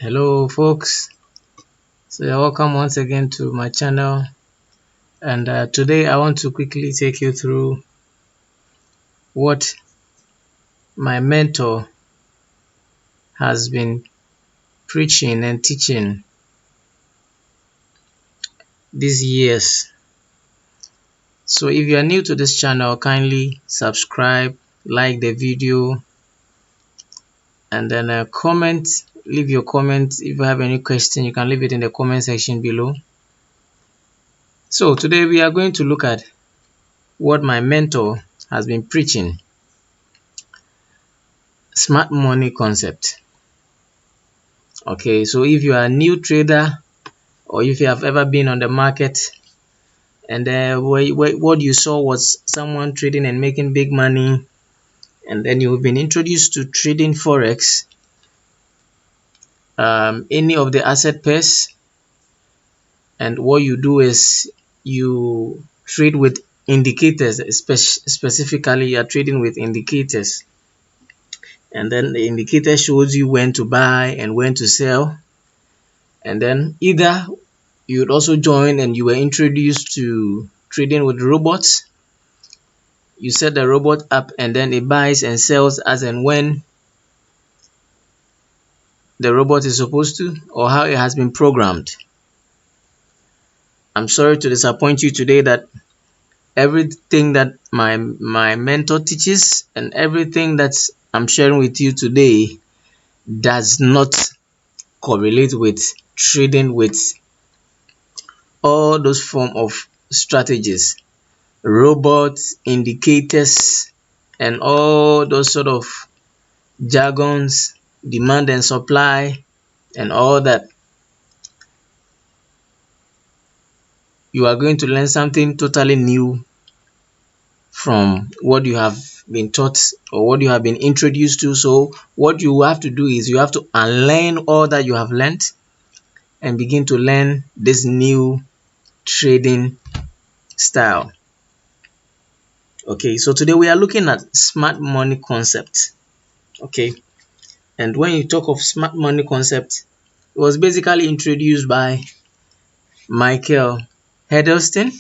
Hello folks, so you're welcome once again to my channel, and today I want to quickly take you through what my mentor has been preaching and teaching these years. So if you are new to this channel, kindly subscribe, like the video, and then leave your comment. If you have any question, you can leave it in the comment section below. So today we are going to look at what my mentor has been preaching: smart money concept. Okay, so if you are a new trader, or if you have ever been on the market and what you saw was someone trading and making big money, and then you've been introduced to trading Forex, any of the asset pairs, and what you do is you trade with indicators. Specifically, you are trading with indicators, and then the indicator shows you when to buy and when to sell. And then either you would also join and you were introduced to trading with robots. You set the robot up and then it buys and sells as and when the robot is supposed to, or how it has been programmed. I'm sorry to disappoint you today that everything that my mentor teaches and everything that I'm sharing with you today does not correlate with trading with all those form of strategies, robots, indicators, and all those sort of jargons, demand and supply, and all that. You are going to learn something totally new from what you have been taught or what you have been introduced to. So what you have to do is you have to unlearn all that you have learned and begin to learn this new trading style. Okay, so today we are looking at smart money concept. Okay, and when you talk of smart money concept, it was basically introduced by Michael Heddleston,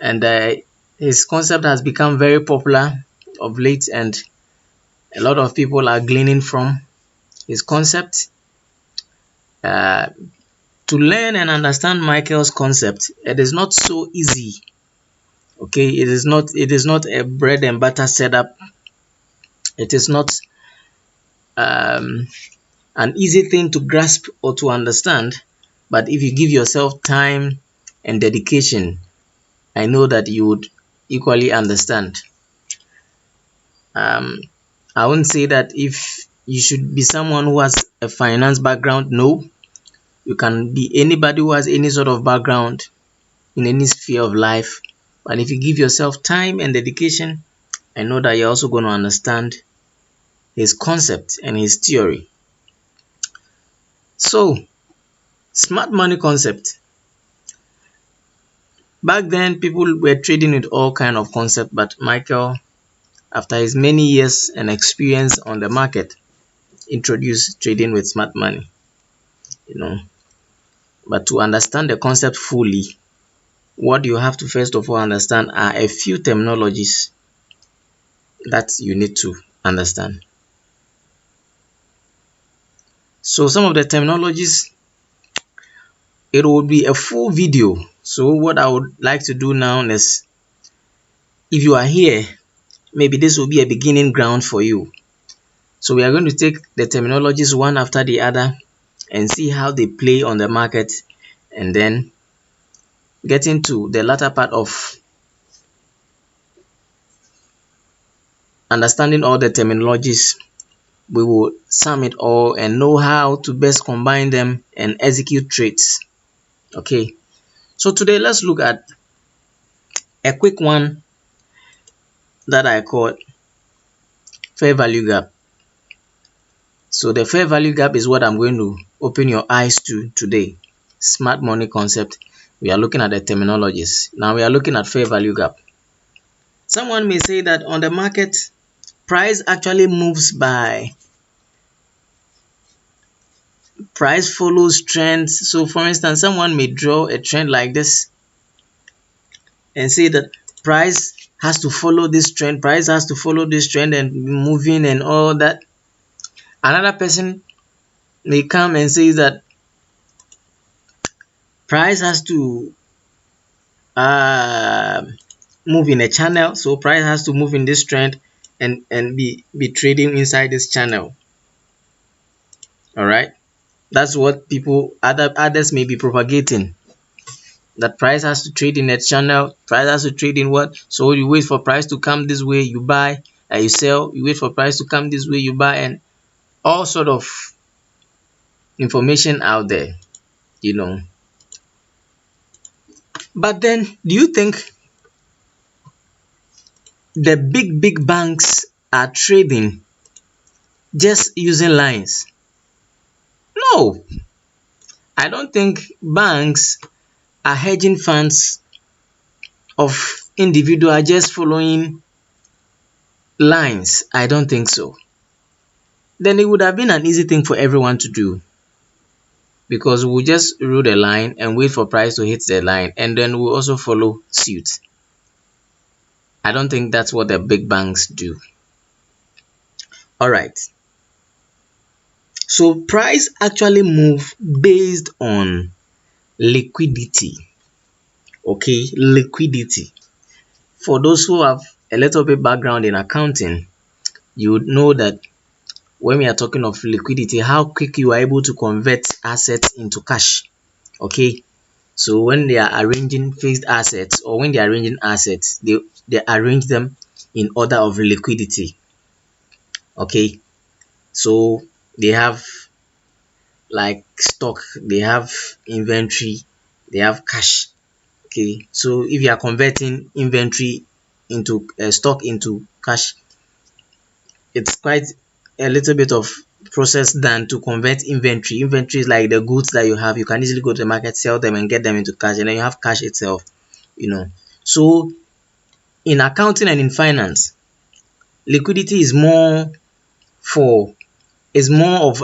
and his concept has become very popular of late, and a lot of people are gleaning from his concept. To learn and understand Michael's concept, it is not so easy. Okay, it is not a bread and butter setup. It is not an easy thing to grasp or to understand, but if you give yourself time and dedication, I know that you would equally understand. I wouldn't say that if you should be someone who has a finance background. No, you can be anybody who has any sort of background in any sphere of life. But if you give yourself time and dedication, I know that you're also going to understand his concept and his theory. So, smart money concept. Back then, people were trading with all kind of concept, but Michael, after his many years and experience on the market, introduced trading with smart money. But to understand the concept fully, what you have to first of all understand are a few terminologies that you need to understand. So some of the terminologies, it will be a full video. So what I would like to do now is, if you are here, maybe this will be a beginning ground for you. So we are going to take the terminologies one after the other and see how they play on the market, and then get into the latter part of understanding all the terminologies. We will sum it all and know how to best combine them and execute trades. Okay, so today let's look at a quick one that I call fair value gap. So the fair value gap is what I'm going to open your eyes to today. Smart money concept. We are looking at the terminologies. Now we are looking at fair value gap. Someone may say that on the market, price actually moves by price follows trends. So for instance, someone may draw a trend like this and say that price has to follow this trend, price has to follow this trend and moving and all that. Another person may come and say that price has to uh, move in a channel, so price has to move in this trend and be trading inside this channel. All right, that's what others may be propagating, that price has to trade in a channel, price has to trade in what. So you wait for price to come this way, you buy, you sell, you wait for price to come this way, you buy, and all sort of information out there, you know. But then, do you think the big banks are trading just using lines? No, I don't think banks are hedging funds of individual just following lines. I don't think so. Then it would have been an easy thing for everyone to do, because we'll just rule the line and wait for price to hit the line, and then we'll also follow suit. I don't think that's what the big banks do. All right. So price actually move based on liquidity. Okay, liquidity. For those who have a little bit background in accounting, you would know that when we are talking of liquidity, how quick you are able to convert assets into cash. Okay, so when they are arranging fixed assets, or when they are arranging assets, they arrange them in order of liquidity. Okay, so they have like stock, they have inventory, they have cash. Okay, so if you are converting inventory into stock into cash, it's quite a little bit of process done to convert inventory. Inventory is like the goods that you have. You can easily go to the market, sell them and get them into cash, and then you have cash itself, you know. So in accounting and in finance, liquidity is more for is more of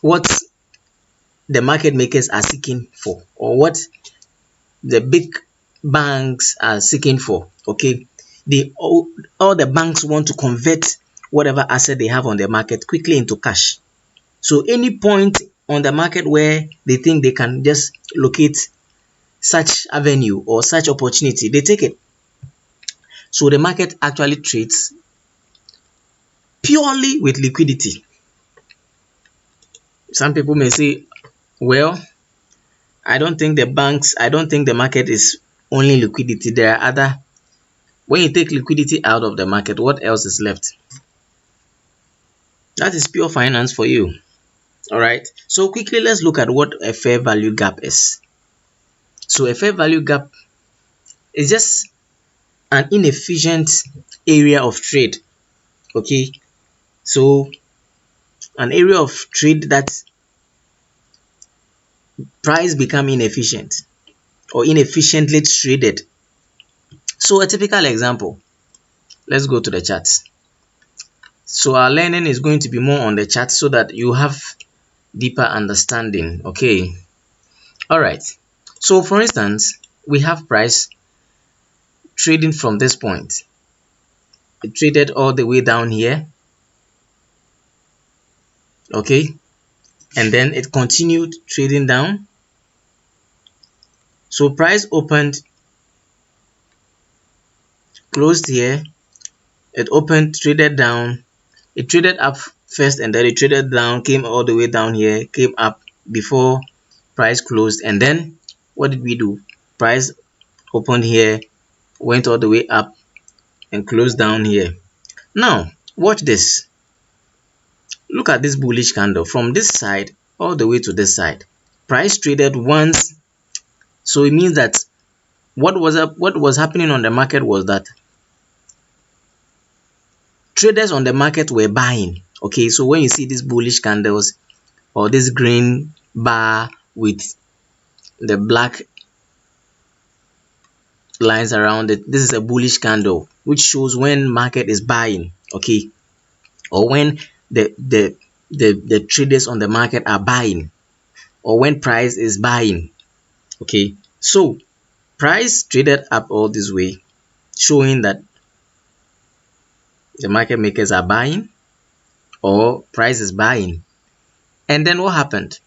what the market makers are seeking for, or what the big banks are seeking for. Okay, they all the banks want to convert whatever asset they have on the market quickly into cash. So any point on the market where they think they can just locate such avenue or such opportunity, they take it. So the market actually trades purely with liquidity. Some people may say, well, I don't think the market is only liquidity. There are other, when you take liquidity out of the market, what else is left? That is pure finance for you. All right. So quickly, let's look at what a fair value gap is. So a fair value gap is just an inefficient area of trade. Okay. So an area of trade that price become inefficient or inefficiently traded. So a typical example, let's go to the charts. So our learning is going to be more on the chart so that you have deeper understanding. Okay. All right. So for instance, we have price trading from this point. It traded all the way down here. Okay. And then it continued trading down. So price opened, closed here. It opened, traded down. It traded up first and then it traded down, came all the way down here, came up before price closed. And then what did we do? Price opened here, went all the way up and closed down here. Now watch this. Look at this bullish candle from this side all the way to this side. Price traded once, so it means that what was happening on the market was that traders on the market were buying. Okay, so when you see these bullish candles or this green bar with the black lines around it, this is a bullish candle, which shows when market is buying. Okay, or when the the traders on the market are buying, or when price is buying. Okay, so price traded up all this way, showing that the market makers are buying or price is buying. And then what happened?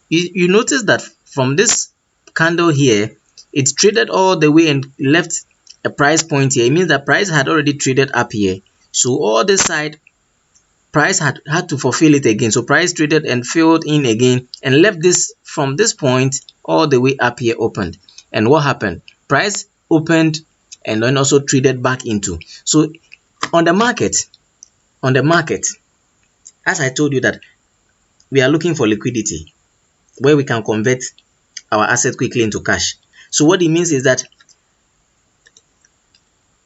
You notice that from this candle here, it traded all the way and left a price point here. It means that price had already traded up here. So all this side, price had to fulfill it again. So price traded and filled in again and left this from this point all the way up here opened. And what happened? Price opened and then also traded back into. So on the market, as I told you that we are looking for liquidity where we can convert our asset quickly into cash. So what it means is that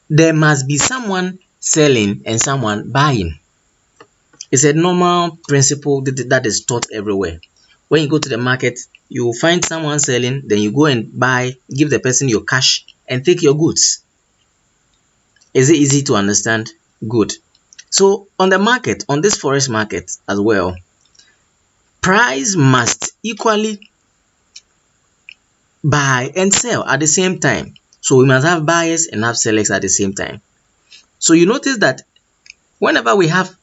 there must be someone selling and someone buying. It's a normal principle that is taught everywhere. When you go to the market, you will find someone selling, then you go and buy, give the person your cash and take your goods. Is it easy to understand? Good. So on the market, on this forex market as well, price must equally buy and sell at the same time. So we must have buyers and have sellers at the same time. So you notice that whenever we have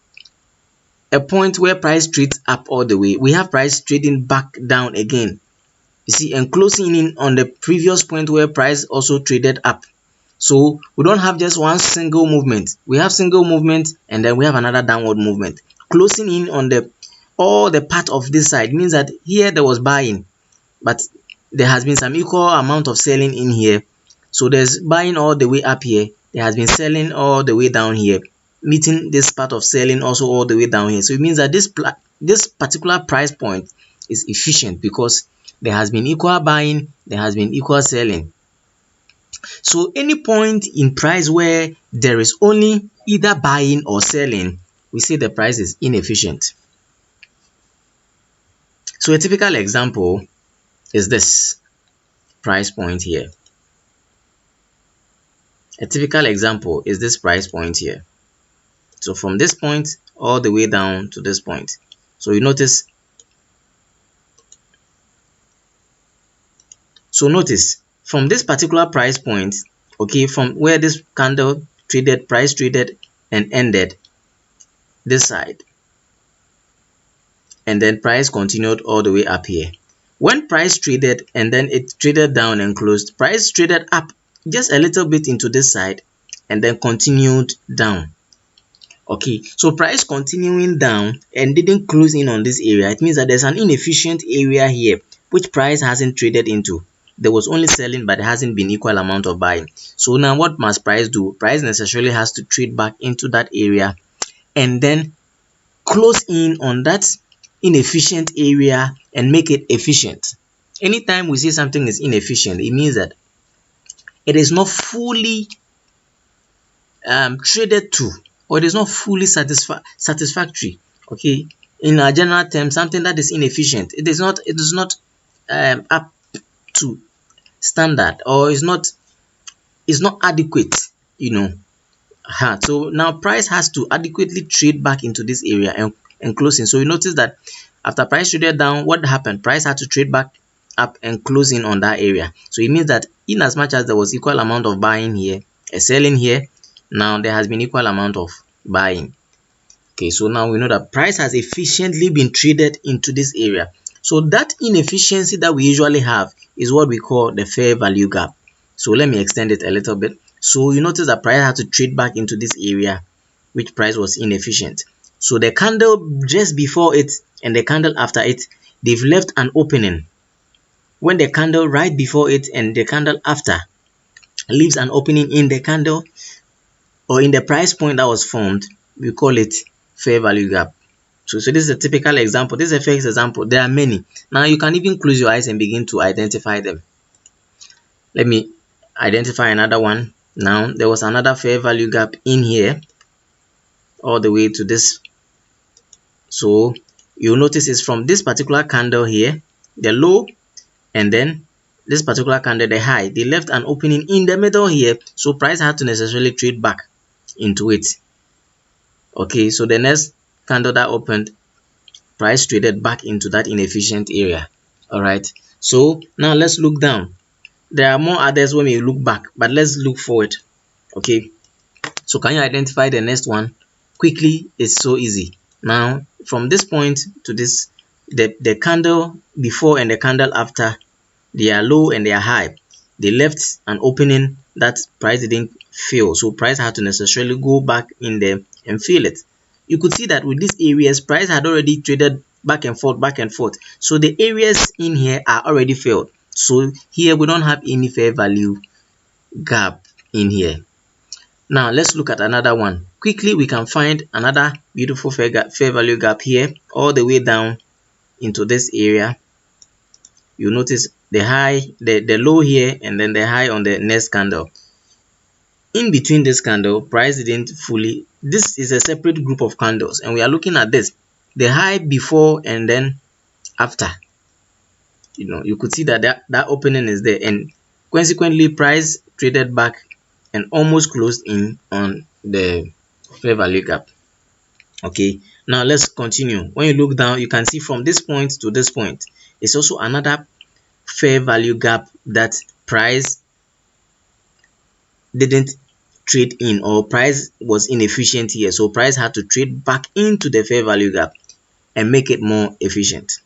a point where price trades up all the way, we have price trading back down again. You see, and closing in on the previous point where price also traded up. So we don't have just one single movement. We have single movement and then we have another downward movement. Closing in on all the part of this side means that here there was buying, but there has been some equal amount of selling in here. So there's buying all the way up here. There has been selling all the way down here, meeting this part of selling also all the way down here. So it means that this particular price point is efficient because there has been equal buying, there has been equal selling. So any point in price where there is only either buying or selling, we say the price is inefficient. So a typical example is this price point here. A typical example is this price point here. So from this point all the way down to this point. So you notice. So notice from this particular price point, okay, from where this candle traded, price traded and ended this side, and then price continued all the way up here. When price traded and then it traded down and closed, price traded up just a little bit into this side and then continued down. Okay, so price continuing down and didn't close in on this area. It means that there's an inefficient area here which price hasn't traded into. There was only selling, but there hasn't been equal amount of buying. So now what must price do? Price necessarily has to trade back into that area and then close in on that inefficient area and make it efficient. Anytime we say something is inefficient, it means that it is not fully traded to, or it is not fully satisfactory. Okay, in a general term, something that is inefficient, it is not up to standard, or is not adequate, so now price has to adequately trade back into this area and closing. So you notice that after price traded down, what happened? Price had to trade back up and closing on that area. So it means that in as much as there was equal amount of buying here and selling here, now there has been equal amount of buying. Okay, so now we know that price has efficiently been traded into this area. So that inefficiency that we usually have is what we call the fair value gap. So let me extend it a little bit. So you notice that price had to trade back into this area which price was inefficient. So the candle just before it and the candle after it, they've left an opening. When the candle right before it and the candle after leaves an opening in the candle or in the price point that was formed, we call it fair value gap. So this is a typical example. This is a first example. There are many. Now you can even close your eyes and begin to identify them. Let me identify another one. Now there was another fair value gap in here all the way to this. So you'll notice it's from this particular candle here, the low, and then this particular candle, the high. They left an opening in the middle here, so price had to necessarily trade back into it. Okay, so the next candle that opened price traded back into that inefficient area. All right, so now let's look down. There are more others when we look back, but let's look forward. Okay, so can you identify the next one quickly? It's so easy. Now from this point to this, the candle before and the candle after, they are low and they are high. They left an opening that price didn't fill, so price had to necessarily go back in there and fill it. You could see that with these areas, price had already traded back and forth, back and forth. So the areas in here are already filled. So here we don't have any fair value gap in here. Now let's look at another one. Quickly, we can find another beautiful fair value gap here, all the way down into this area. You notice the high, the low here, and then the high on the next candle. In between this candle, price didn't fully, this is a separate group of candles, and we are looking at this, the high before and then after. You could see that that opening is there, and consequently price traded back and almost closed in on the fair value gap. Okay, now let's continue. When you look down, you can see from this point to this point, it's also another fair value gap that price didn't trade in, or price was inefficient here, so price had to trade back into the fair value gap and make it more efficient.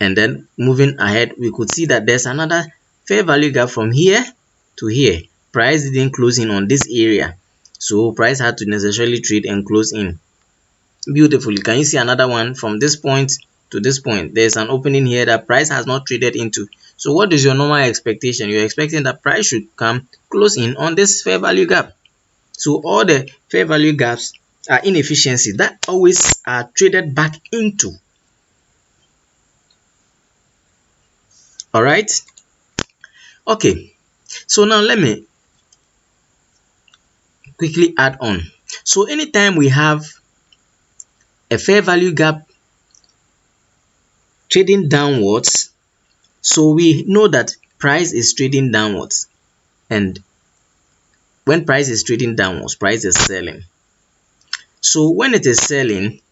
And then moving ahead, we could see that there's another fair value gap from here to here. Price didn't close in on this area, so price had to necessarily trade and close in. Beautifully, can you see another one from this point to this point? There's an opening here that price has not traded into. So what is your normal expectation? You're expecting that price should come close in on this fair value gap. So all the fair value gaps are inefficiency that always are traded back into. All right, okay, so now let me quickly add on. So anytime we have a fair value gap trading downwards, so we know that price is trading downwards, and when price is trading downwards, price is selling. So when it is selling,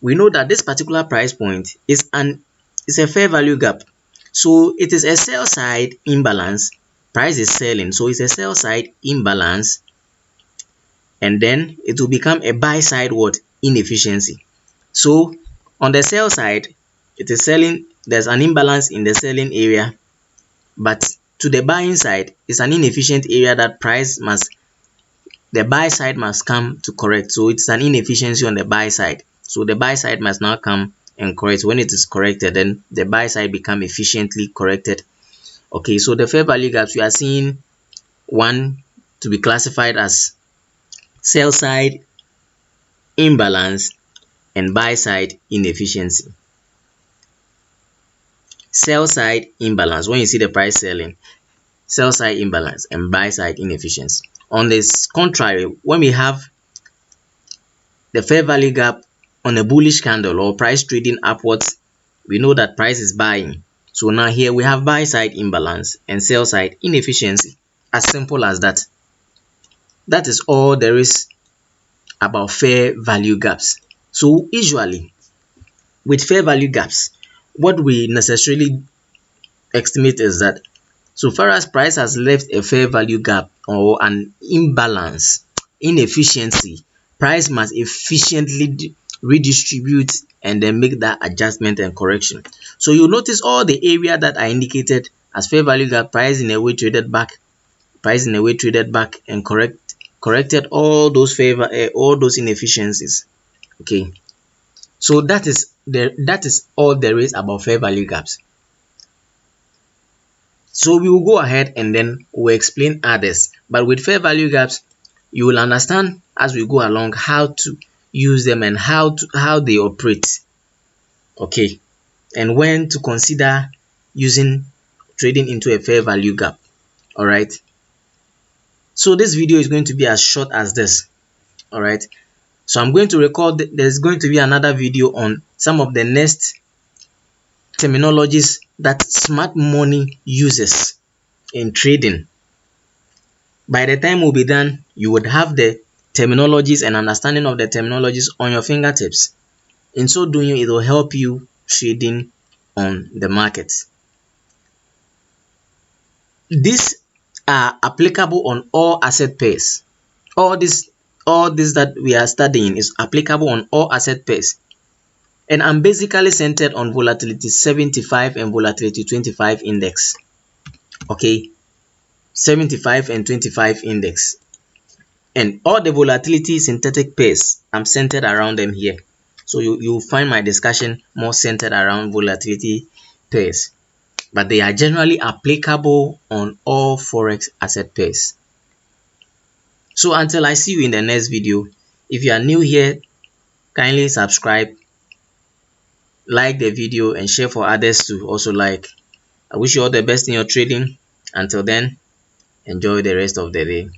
we know that this particular price point is a fair value gap. So it is a sell side imbalance. Price is selling, so it's a sell side imbalance, and then it will become a buy side what? Inefficiency. So on the sell side, it is selling, there's an imbalance in the selling area, but to the buying side, it's an inefficient area that the buy side must come to correct. So it's an inefficiency on the buy side. So the buy side must now come and correct. When it is corrected, then the buy side become efficiently corrected. Okay, so the fair value gaps, we are seeing one to be classified as sell side imbalance and buy side inefficiency. Sell side imbalance, when you see the price selling, sell side imbalance and buy side inefficiency. On this contrary, when we have the fair value gap on a bullish candle or price trading upwards, we know that price is buying. So now here we have buy side imbalance and sell side inefficiency. As simple as that. That is all there is about fair value gaps. So usually with fair value gaps, what we necessarily estimate is that so far as price has left a fair value gap or an imbalance, inefficiency, price must efficiently redistribute and then make that adjustment and correction. So you notice all the area that I indicated as fair value gap, price in a way traded back, and corrected all those all those inefficiencies. Okay, so that is all there is about fair value gaps. So we will go ahead and then we'll explain others, but with fair value gaps, you will understand as we go along how to use them and how they operate. Okay, and when to consider using trading into a fair value gap. All right, so this video is going to be as short as this. All right, so I'm going to record, there's going to be another video on some of the next terminologies that smart money uses in trading. By the time we'll be done, you would have the terminologies and understanding of the terminologies on your fingertips. In so doing, it will help you trading on the market. These are applicable on all asset pairs. All this that we are studying is applicable on all asset pairs. And I'm basically centered on volatility 75 and volatility 25 index. Okay, 75 and 25 index. And all the volatility synthetic pairs, I'm centered around them here. So you'll find my discussion more centered around volatility pairs. But they are generally applicable on all Forex asset pairs. So until I see you in the next video, if you are new here, kindly subscribe, like the video, and share for others to also like. I wish you all the best in your trading. Until then, enjoy the rest of the day.